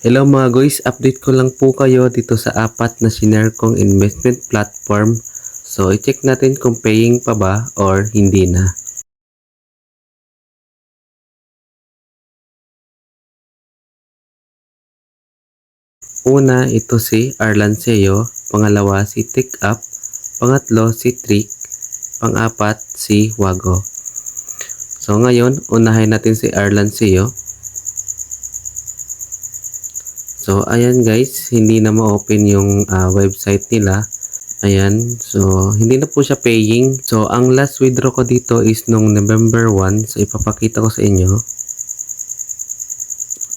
Hello mga guys, update ko lang po kayo dito sa apat na shinare kong investment platform. So i-check natin kung paying pa ba or hindi na. Una, ito si Arlanceo, pangalawa si TickUp, pangatlo si Trick, pang-apat si Wago. So ngayon, unahin natin si Arlanceo. So ayan guys, hindi na ma-open yung website nila. Ayan, so hindi na po siya paying. So ang last withdraw ko dito is nung November 1. So ipapakita ko sa inyo.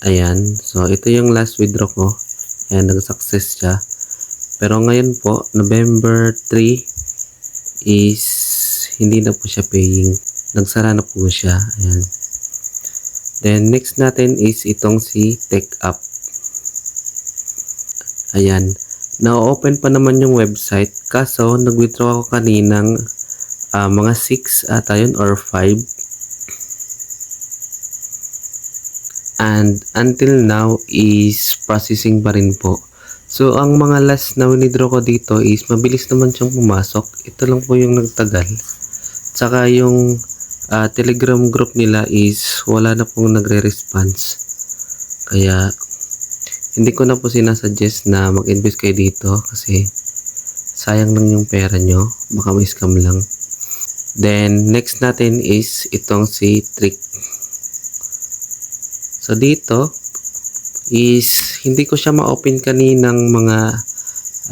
Ayan, so ito yung last withdraw ko. Ayan, nag-success siya. Pero ngayon po, November 3 is hindi na po siya paying. Nagsara na po siya. Ayan. Then next natin is itong si TechUp. Ayan, na-open pa naman yung website kaso nag-withdraw ako kaninang mga 6 ata yun or 5. And until now is processing pa rin po. So ang mga last na withdraw ko dito is mabilis naman siyang pumasok. Ito lang po yung nagtagal. Tsaka yung Telegram group nila is wala na pong nagre-response. Kaya hindi ko na po sinasuggest na mag-invest kayo dito kasi sayang lang yung pera nyo. Baka may scam lang. Then next natin is itong si Trick. So dito is hindi ko siya ma-open kaninang mga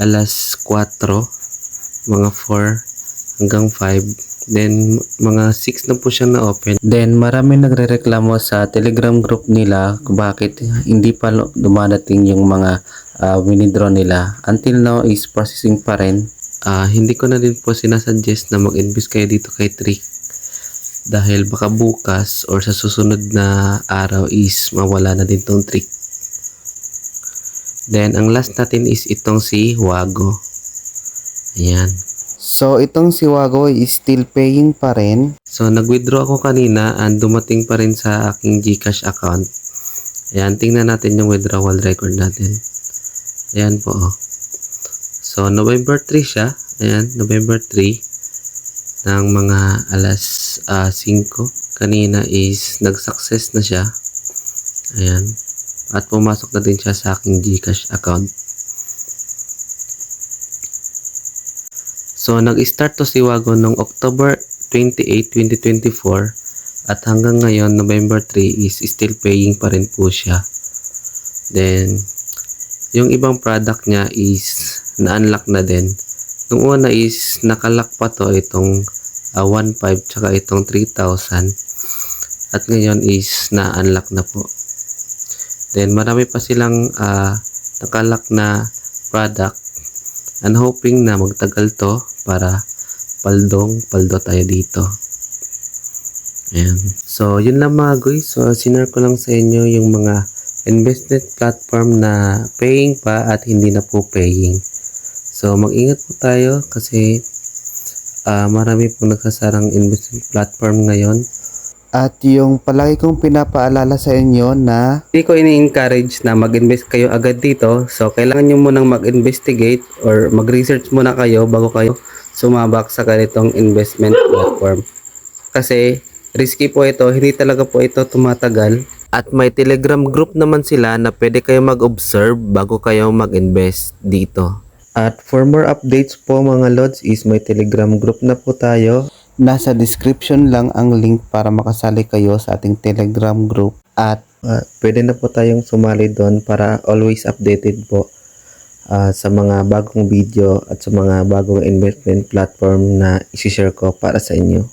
alas 4, mga 4 hanggang 5. Then mga 6 na po siya na-open. Then marami nagrereklamo sa Telegram group nila kung bakit hindi pa dumadating yung mga withdraw nila. Until now is processing pa rin. Hindi ko na din po sinasuggest na mag-invest kayo dito kay Trick. Dahil baka bukas or sa susunod na araw is mawala na din tong Trick. Then ang last natin is itong si Wago. Ayan. So itong si Wago is still paying pa rin. So nag-withdraw ako kanina and dumating pa rin sa aking GCash account. Ayan, tingnan natin yung withdrawal record natin. Ayan po. So November 3 siya. Ayan, November 3 ng mga alas 5. Kanina is nag-success na siya. Ayan. At pumasok na din siya sa aking GCash account. So, nag-start to si Wago noong October 28, 2024 at hanggang ngayon, November 3 is still paying pa rin po siya. Then, yung ibang product niya is na-unlock na din. Nung una is nakalock pa to itong 1.5 tsaka itong 3,000 at ngayon is na-unlock na po. Then, marami pa silang nakalock na product. And hoping na magtagal to para paldo tayo dito. Ayan. So, yun lang mga guys. So, sinare ko lang sa inyo yung mga investment platform na paying pa at hindi na po paying. So, mag-ingat po tayo kasi marami pong nagsasarang investment platform ngayon. At yung palagi kong pinapaalala sa inyo na Hindi ko ini-encourage na mag-invest kayo agad dito. So, kailangan nyo munang mag-investigate or mag-research muna kayo bago kayo sumabak sa ganitong investment platform. Kasi, risky po ito. Hindi talaga po ito tumatagal. At may Telegram group naman sila na pwede kayo mag-observe bago kayo mag-invest dito. At for more updates po mga lods is may Telegram group na po tayo. nasa description lang ang link para makasali kayo sa ating Telegram group. At pwede na po tayong sumali doon para always updated po sa mga bagong video at sa mga bagong investment platform na isi-share ko para sa inyo.